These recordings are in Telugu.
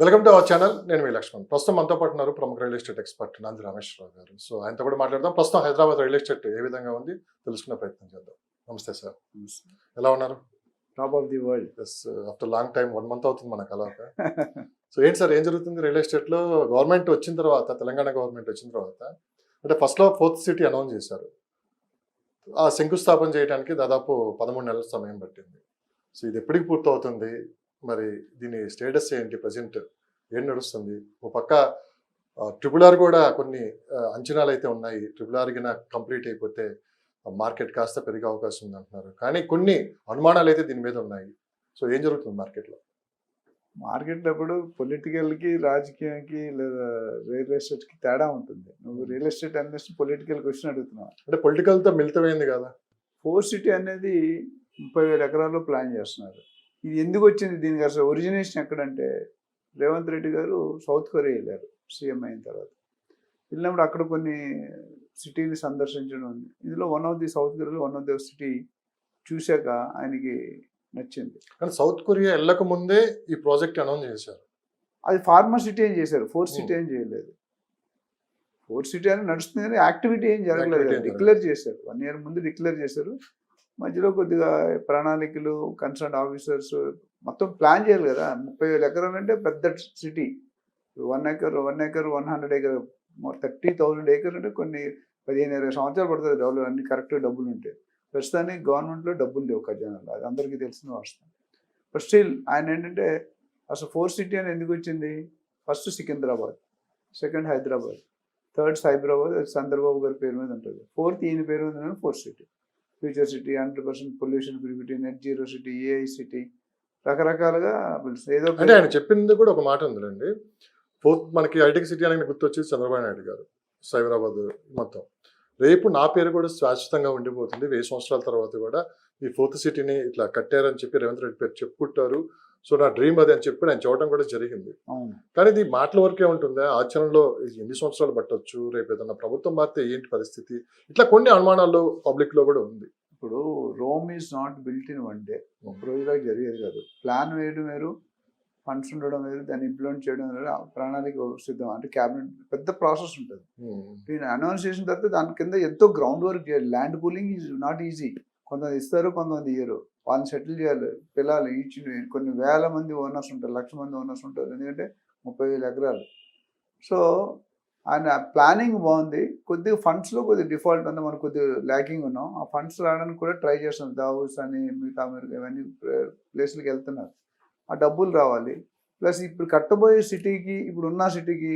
Welcome to our channel. నేను మీ లక్ష్మణ్. ప్రస్తుతం మనతో పాటు ఉన్నారు ప్రముఖ real estate expert Nandi Rameshwar Rao గారు. సో ఆయనతో కూడా మాట్లాడదాం. ప్రస్తుతం హైదరాబాద్ రియల్ ఎస్టేట్ ఏ విధంగా ఉంది తెలుసుకునే ప్రయత్నం చేద్దాం. నమస్తే సార్, ఎలా ఉన్నారు? Top of the world. Yes, after long time 1 month అవుతుంది మనకు కలవక. సో ఏంటి సార్, ఏం జరుగుతుంది రియల్ ఎస్టేట్లో? గవర్నమెంట్ వచ్చిన తర్వాత, తెలంగాణ గవర్నమెంట్ వచ్చిన తర్వాత అంటే ఫస్ట్లో 4th సిటీ అనౌన్స్ చేశారు. ఆ శంకుస్థాపన చేయడానికి దాదాపు 13 నెలల సమయం పట్టింది. సో ఇది ఎప్పటికి పూర్తవుతుంది? మరి దీని స్టేటస్ ఏంటి? ప్రజెంట్ ఏం నడుస్తుంది? ఓ పక్క ట్రిపుల్ కూడా కొన్ని అంచనాలు అయితే ఉన్నాయి. ట్రిపుల్ గిన కంప్లీట్ అయిపోతే మార్కెట్ కాస్త పెరిగే అవకాశం ఉంది అంటున్నారు. కానీ కొన్ని అనుమానాలు అయితే దీని మీద ఉన్నాయి. సో ఏం జరుగుతుంది మార్కెట్లో? మార్కెట్లో ఇప్పుడు పొలిటికల్కి, రాజకీయానికి లేదా రియల్ ఎస్టేట్కి తేడా ఉంటుంది. నువ్వు రియల్ ఎస్టేట్ అనేది పొలిటికల్ క్వశ్చన్ అడుగుతున్నావు. అంటే పొలిటికల్తో మిళితమైంది కదా. 4 సిటీ అనేది 30,000 ఎకరాల్లో ప్లాన్ చేస్తున్నారు. ఇది ఎందుకు వచ్చింది? దీనికి అసలు ఒరిజినేషన్ ఎక్కడంటే, రేవంత్ రెడ్డి గారు సౌత్ కొరియా వెళ్ళారు సీఎం అయిన తర్వాత. వెళ్ళినప్పుడు అక్కడ కొన్ని సిటీని సందర్శించడం ఉంది. ఇందులో వన్ ఆఫ్ ది సౌత్ కొరియాలో వన్ ఆఫ్ ది సిటీ చూశాక ఆయనకి నచ్చింది. కానీ సౌత్ కొరియా వెళ్ళక ముందే ఈ ప్రాజెక్ట్ అనౌన్స్ చేశారు. అది ఫార్మర్ సిటీ ఏం చేశారు, 4 సిటీ ఏం చేయలేదు. 4 సిటీ అని నడుస్తుంది కానీ యాక్టివిటీ ఏం జరగలేదు. డిక్లేర్ చేశారు, 1 year ముందు డిక్లేర్ చేశారు. మధ్యలో కొద్దిగా ప్రణాళికలు, కన్సర్న్ ఆఫీసర్స్ మొత్తం ప్లాన్ చేయాలి కదా. 30,000 ఎకరాలు అంటే పెద్ద సిటీ. 1 acre 100 acre 30,000 acres అంటే కొన్ని 15-20 సంవత్సరాలు పడుతుంది డెవలప్, అన్ని కరెక్ట్గా డబ్బులు ఉంటాయి. ప్రస్తుతానికి గవర్నమెంట్లో డబ్బులు లేవు ఖజానాలో, అది అందరికీ తెలిసిన వాస్తవం. బట్ స్టిల్ ఆయన ఏంటంటే, అసలు 4 సిటీ అని ఎందుకు వచ్చింది? First Secunderabad, second Hyderabad, third Cyberabad, అది చంద్రబాబు గారి పేరు మీద ఉంటుంది. 4th ఈయన పేరు మీద 4 city. Future city, 100% pollution free city, net zero city, AI city, రకరకాలుగా ఏదో. అంటే ఆయన చెప్పింది కూడా ఒక మాట ఉందండి. 4th మనకి ఐటీ సిటీ అనేది గుర్తొచ్చేది చంద్రబాబు నాయుడు గారు, సైబరాబాద్ మొత్తం. రేపు నా పేరు కూడా శాశ్వతంగా ఉండిపోతుంది, 1000 సంవత్సరాల తర్వాత కూడా ఈ 4th సిటీని ఇట్లా కట్టారని చెప్పి రేవంత్ రెడ్డి పేరు చెప్పుకుంటారు. సో నా డ్రీమ్ అది అని చెప్పి ఆయన చూడటం కూడా జరిగింది. కానీ ఇది మాటల వరకే ఉంటుందా? ఆచరణలో ఎన్ని సంవత్సరాలు పట్టొచ్చు? రేపు ఏదన్నా ప్రభుత్వం మారితే ఏంటి పరిస్థితి? ఇట్లా కొన్ని అనుమానాలు పబ్లిక్ లో కూడా ఉంది. ఇప్పుడు Rome is not built in 1 day, ఒక రోజులో జరిగేది కాదు. ప్లాన్ వేయడం వేరు, ఫండ్స్ ఉండడం వేరు, దాన్ని ఇంప్లిమెంట్ చేయడం వేరు, ప్రణాళిక సిద్ధం అంటే క్యాబినెట్ పెద్ద ప్రాసెస్ ఉంటుంది. దీన్ని అనౌన్స్ చేసిన తర్వాత దాని కింద ఎంతో గ్రౌండ్ వర్క్ చేయాలి. Land pooling is not easy. కొంతమంది ఇస్తారు, కొంతమంది ఇయ్యరు. వాళ్ళని సెటిల్ చేయాలి, పిల్లలు ఈచ్ కొన్ని వేల మంది ఓనర్స్ ఉంటారు, 1,00,000 మంది ఓనర్స్ ఉంటారు. ఎందుకంటే 30,000 ఎకరాలు. సో ఆయన ప్లానింగ్ బాగుంది. కొద్దిగా ఫండ్స్లో కొద్దిగా డిఫాల్ట్ ఉంది, మనకు కొద్దిగా ల్యాకింగ్ ఉన్నాం. ఆ ఫండ్స్ రావడానికి కూడా ట్రై చేస్తున్నాం. దావూస్ అని మిగతా అమెరికా ఇవన్నీ ప్లేస్లకు వెళ్తున్నారు. ఆ డబ్బులు రావాలి. ప్లస్ ఇప్పుడు కట్టబోయే సిటీకి ఇప్పుడున్న సిటీకి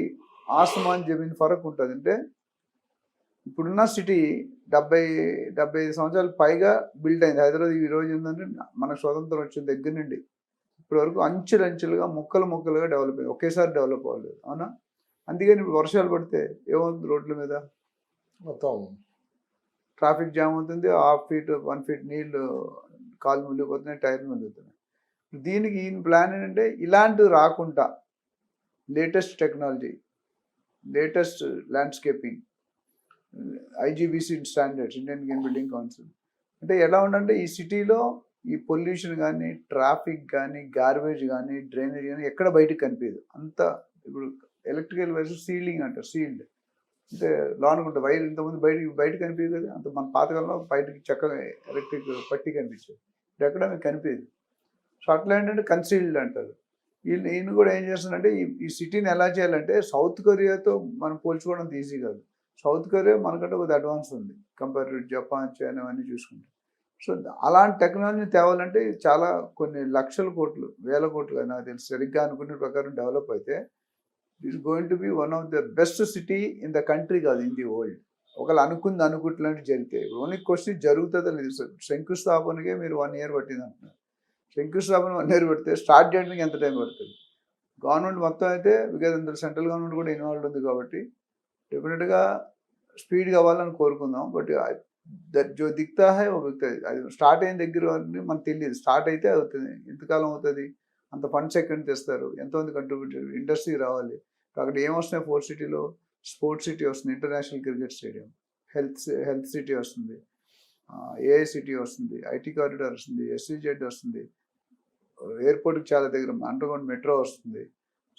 ఆసమాన్ జమీన్ ఫరక్ ఉంటుంది. అంటే ఇప్పుడున్న సిటీ 70-75 సంవత్సరాలు పైగా బిల్డ్ అయింది. హైదరాబాద్ ఈ రోజు ఏంటంటే మనకు స్వతంత్రం వచ్చిన దగ్గర నుండి ఇప్పటి వరకు అంచెలుగా ముక్కలుగా డెవలప్ అయింది. ఒకేసారి డెవలప్ అవ్వలేదు, అవునా? అందుకని ఇప్పుడు వర్షాలు పడితే ఏమవుతుంది? రోడ్ల మీద మొత్తం ట్రాఫిక్ జామ్ అవుతుంది. 1/2 feet 1 feet నీళ్లు కాలు మునిగిపోతున్నాయి, టైర్లు మునిగిపోతున్నాయి. దీనికి ఈయన ప్లాన్ ఏంటంటే, ఇలాంటివి రాకుండా latest technology, latest landscaping, IGBC standards, Indian green building council. అంటే ఎలా ఉండంటే ఈ సిటీలో ఈ పొల్యూషన్ కానీ, ట్రాఫిక్ కానీ, గార్బేజ్ కానీ, డ్రైనేజ్ కానీ ఎక్కడ బయటకు కనిపించదు. అంతా ఇప్పుడు ఎలక్ట్రికల్ వైర్స్ సీలింగ్ అంటారు, సీల్డ్ అంటే లోనుకుంటే వైర్ ఇంతకుముందు బయట కనిపించదు కదా. అంత మన పాతకాలంలో బయటకి చక్కగా ఎలక్ట్రిక్ పట్టి కనిపించేది, ఇప్పుడు ఎక్కడ మీకు కనిపించదు. సో అట్లా ఏంటంటే కన్సీల్డ్ అంటారు. ఈయన కూడా ఏం చేస్తుందంటే, ఈ సిటీని ఎలా చేయాలంటే, సౌత్ కొరియాతో మనం పోల్చుకోవడం ఈజీ కాదు. సౌత్ కొరియా మనకంటే కొద్దిగా అడ్వాన్స్ ఉంది కంపేర్ టు జపాన్, చైనా అవన్నీ చూసుకుంటే. సో అలాంటి టెక్నాలజీని తేవాలంటే చాలా కొన్ని లక్షల కోట్లు, వేల కోట్లు, నాకు తెలిసి సరిగ్గా అనుకునే ప్రకారం డెవలప్ అయితే it's going to be one of the best city in the country, కాదు ఇన్ ది వరల్డ్. ఒకళ్ళు అనుకుట్లాంటి జరిగితే ఓన్లీ క్వశ్చన్ జరుగుతుందో లేదు. శంకుస్థాపనకే మీరు 1 year పట్టింది అంటున్నారు. శంకుస్థాపన 1 year పెడితే స్టార్ట్ చేయడానికి ఎంత టైం పడుతుంది? గవర్నమెంట్ మొత్తం అయితే, బికాజ్ అందులో సెంట్రల్ గవర్నమెంట్ కూడా ఇన్వాల్వ్ ఉంది కాబట్టి డెఫినెట్గా స్పీడ్ కావాలని కోరుకుందాం. But that Joe Dikhta high ఓ దిక్తుంది. అది స్టార్ట్ అయిన దగ్గర మనకు తెలియదు. స్టార్ట్ అయితే అవుతుంది, ఎంతకాలం అవుతుంది? అంత ఫండ్స్ ఎక్కడ తెస్తారు? ఎంతమంది కంట్రిబ్యూట్, ఇండస్ట్రీ రావాలి. అక్కడ ఏమొస్తున్నాయి? 4 సిటీలో స్పోర్ట్స్ సిటీ వస్తుంది, international cricket stadium, health city వస్తుంది, ఏఐ సిటీ వస్తుంది, ఐటీ కారిడార్ వస్తుంది, SEZ వస్తుంది, ఎయిర్పోర్ట్కి చాలా దగ్గర అండర్గ్రౌండ్ మెట్రో వస్తుంది.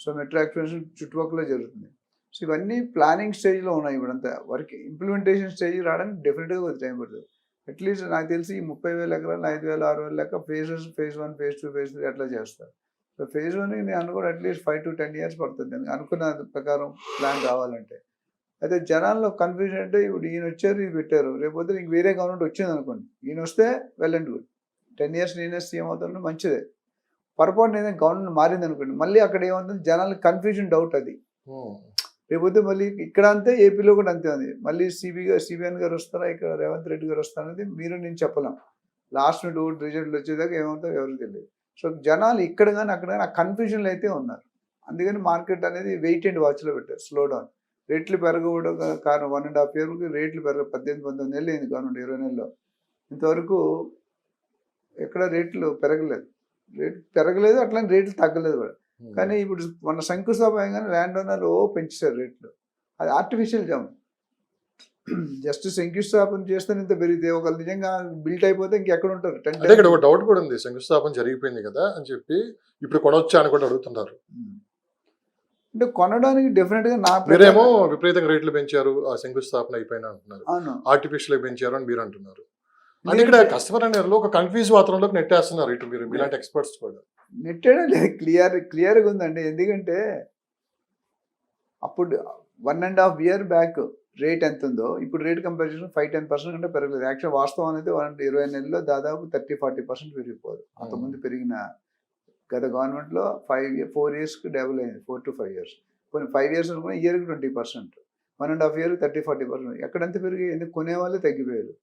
సో మెట్రో ఎక్స్పెన్షన్ చుట్టుపక్కల జరుగుతుంది. సో ఇవన్నీ ప్లానింగ్ స్టేజ్లో ఉన్నాయి. ఇప్పుడంతా వర్క్ ఇంప్లిమెంటేషన్ స్టేజ్ రావడానికి డెఫినెట్గా కొద్ది టైం పడుతుంది. అట్లీస్ట్ నాకు తెలిసి ఈ 30,000 ఎకరాలు 5,000 6,000 లెక్క ఫేజ్ 1 ఫేజ్ 2 ఫేజ్ 3 అట్లా చేస్తారు. సో ఫేజ్ 1 నేను అనుకోవడం అట్లీస్ట్ 5 to 10 years పడుతుంది అనుకున్న ప్రకారం ప్లాన్ రావాలంటే. అయితే జనాల్లో కన్ఫ్యూజన్ అంటే ఇప్పుడు ఈయన వచ్చారు ఇది పెట్టారు, రేపొద్దు ఇంక వేరే గవర్నమెంట్ వచ్చింది అనుకోండి, ఈయన వస్తే వెల్ అండ్ గుడ్, 10 years నేనే సీఎం అవుతాను మంచిదే. పొరపాటు ఏదైనా గవర్నమెంట్ మారింది అనుకోండి, మళ్ళీ అక్కడ ఏమవుతుంది జనాలకు కన్ఫ్యూజన్ డౌట్ అది. రేపొద్దు మళ్ళీ ఇక్కడ అంతే ఏపీలో కూడా అంతే ఉంది. మళ్ళీ సిబిఎన్ గారు వస్తారా, ఇక్కడ రేవంత్ రెడ్డి గారు వస్తారా అనేది మీరు నేను చెప్పలేం. లాస్ట్ మినిట్ ఓట్ రిజల్ట్ వచ్చేదాకా ఏమవుతుందో ఎవరికి తెలియదు. సో జనాలు ఇక్కడ కానీ అక్కడ కానీ ఆ కన్ఫ్యూజన్లో అయితే ఉన్నారు. అందుకని మార్కెట్ అనేది వెయిట్ అండ్ వాచ్లో పెట్టారు. Slow down. రేట్లు పెరగడం కారణం 1.5 years రేట్లు 18-19 నెలలు అయింది గవర్నమెంట్ 20 నెలల్లో. ఇంతవరకు ఎక్కడ రేట్లు పెరగలేదు. అట్లా రేట్లు తగ్గలేదు కూడా. కానీ ఇప్పుడు మన శంకుస్థాపన కానీ ల్యాండ్ ఓనర్లు పెంచారు రేట్లు. అది ఆర్టిఫిషియల్ జంప్. జస్ట్ శంకుస్థాపన చేస్తే ఇంత పెరిగితే ఒక నిజంగా బిల్ట్ అయిపోతే ఇంకెక్కడ ఉంటారు. అంటే ఇక్కడ ఒక డౌట్ కూడా ఉంది, శంకుస్థాపన జరిగిపోయింది కదా అని చెప్పి ఇప్పుడు కొనొచ్చా అని కూడా అడుగుతున్నారు. అంటే కొనడానికి డెఫినెట్ గా మీరేమో విపరీతంగా రేట్లు పెంచారు, ఆ శంకుస్థాపన అయిపోయినా అంటున్నారు, అవును ఆర్టిఫిషియల్ పెంచారు అని మీరు అంటున్నారు. అంటే ఇక్కడ కస్టమర్ అనేది ఒక కన్ఫ్యూజ్ వాతావరణంలోకి నెట్టేస్తున్నారు ఇటు మీరు ఇలాంటి ఎక్స్పర్ట్స్ కూడా. నెట్టేయడం లేదు, క్లియర్గా ఉందండి. ఎందుకంటే అప్పుడు 1.5 years బ్యాక్ రేట్ ఎంత ఉందో ఇప్పుడు రేట్ కంపారిజన్ 5-10% కంటే పెరగలేదు. యాక్చువల్ వాస్తవం అయితే 20 నెలల్లో దాదాపు 30-40% పెరిగిపోదు. అంతకుముందు పెరిగిన గత గవర్నమెంట్లో 4 yearsకి డబుల్ అయింది, 4 to 5 years. కొన్ని 5 years అనుకున్న ఇయర్కి 20%, 1.5 year 30-40%. ఎక్కడంతా పెరిగి ఎందుకు కొనేవాళ్ళే తగ్గిపోయారు.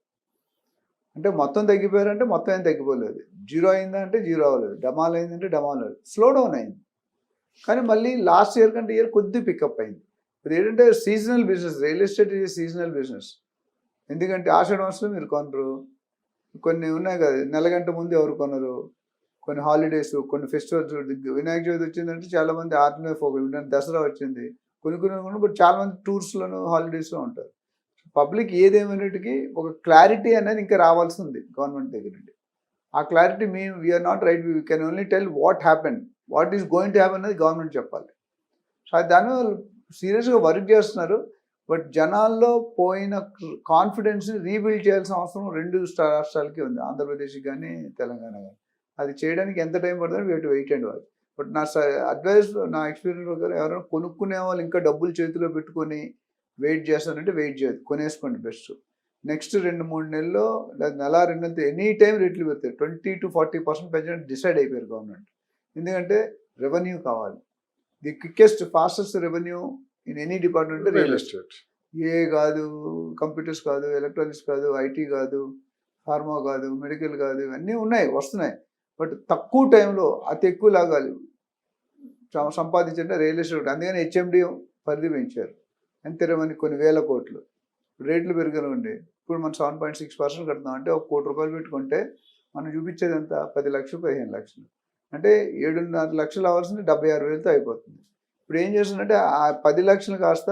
అంటే మొత్తం తగ్గిపోయారంటే మొత్తం ఏం తగ్గిపోలేదు. జీరో అయిందంటే జీరో అవ్వలేదు, డమాల్ అయిందంటే డమాల్ అవ్వలేదు, స్లో డౌన్ అయింది. కానీ మళ్ళీ లాస్ట్ ఇయర్ కంటే ఇయర్ కొద్ది పికప్ అయింది. ఇది ఏంటంటే సీజనల్ బిజినెస్, రియల్ ఎస్టేట్ ఇది సీజనల్ బిజినెస్. ఎందుకంటే ఆషాఢ మాసంలో మీరు కొనరు, కొన్ని ఉన్నాయి కదా నెల గంట ముందు ఎవరు కొనరు, కొన్ని హాలిడేస్, కొన్ని ఫెస్టివల్స్. వినాయక చవితి వచ్చిందంటే చాలామంది ఆర్ట్ ఫోకస్, దసరా వచ్చింది, కొన్ని చాలా మంది టూర్స్లోను హాలిడేస్లో ఉంటారు. పబ్లిక్ ఏదేమైనటికి ఒక క్లారిటీ అనేది ఇంకా రావాల్సి ఉంది గవర్నమెంట్ దగ్గర నుండి. ఆ clarity we are not right, we can only tell what happen, what is going to happen అనేది గవర్నమెంట్ చెప్పాలి. సో అది దానివల్ల సీరియస్గా వర్క్ చేస్తున్నారు. బట్ జనాల్లో పోయిన కాన్ఫిడెన్స్ని రీబిల్డ్ చేయాల్సిన అవసరం 2 రాష్ట్రాలకి ఉంది, ఆంధ్రప్రదేశ్కి కానీ తెలంగాణ కానీ. అది చేయడానికి ఎంత టైం పడుతుందో we to wait and watch. But నా అడ్వైస్, నా ఎక్స్పీరియన్స్ ప్రకారం ఎవరైనా కొనుక్కునే వాళ్ళు ఇంకా డబ్బులు చేతిలో పెట్టుకొని వెయిట్ చేస్తానంటే వెయిట్ చేయదు, కొనేసుకోండి బెస్ట్. నెక్స్ట్ 2-3 నెలల్లో నెల 2 నెలలతో ఎనీ టైం రేట్లు పెడతాయి. 20-40% పెంచడానికి డిసైడ్ అయిపోయారు గవర్నమెంట్. ఎందుకంటే రెవెన్యూ కావాలి. The quickest fastest revenue in any department real estate. ఏ కాదు, కంప్యూటర్స్ కాదు, ఎలక్ట్రానిక్స్ కాదు, ఐటీ కాదు, ఫార్మా కాదు, మెడికల్ కాదు, ఇవన్నీ ఉన్నాయి, వస్తున్నాయి. బట్ తక్కువ టైంలో అతి ఎక్కువ లాగాలి సంపాదించంటే రియల్ ఎస్టేట్. అందుకని హెచ్ఎండి పరిధి పెంచారు. అంతే మనకి కొన్ని వేల కోట్లు. రేట్లు పెరిగినండి. ఇప్పుడు మనం 7.6% కడుతున్నాం. అంటే 1 కోటి రూపాయలు పెట్టుకుంటే మనం చూపించేది ఎంత, 10 లక్షలు 15 లక్షలు. అంటే 7.5 లక్షలు అవ్వాల్సింది 76,000తో అయిపోతుంది. ఇప్పుడు ఏం చేస్తుందంటే ఆ 10 లక్షలు కాస్త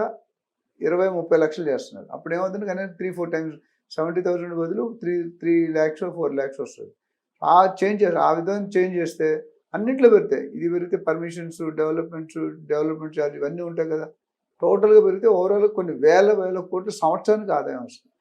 20-30 లక్షలు చేస్తున్నారు. అప్పుడు ఏమవుతుంది కానీ 3-4 times 70,000 బదులు 3 lakhs 4 lakhs వస్తుంది. ఆ విధంగా చేంజ్ చేస్తే అన్నింటిలో పెడతాయి. ఇది పెరిగితే పర్మిషన్స్, డెవలప్మెంట్ ఛార్జ్ ఇవన్నీ ఉంటాయి కదా. టోటల్గా పెరిగితే ఓవరాల్ కొన్ని వేల కోట్లు సంవత్సరానికి ఆదాయం వస్తుంది.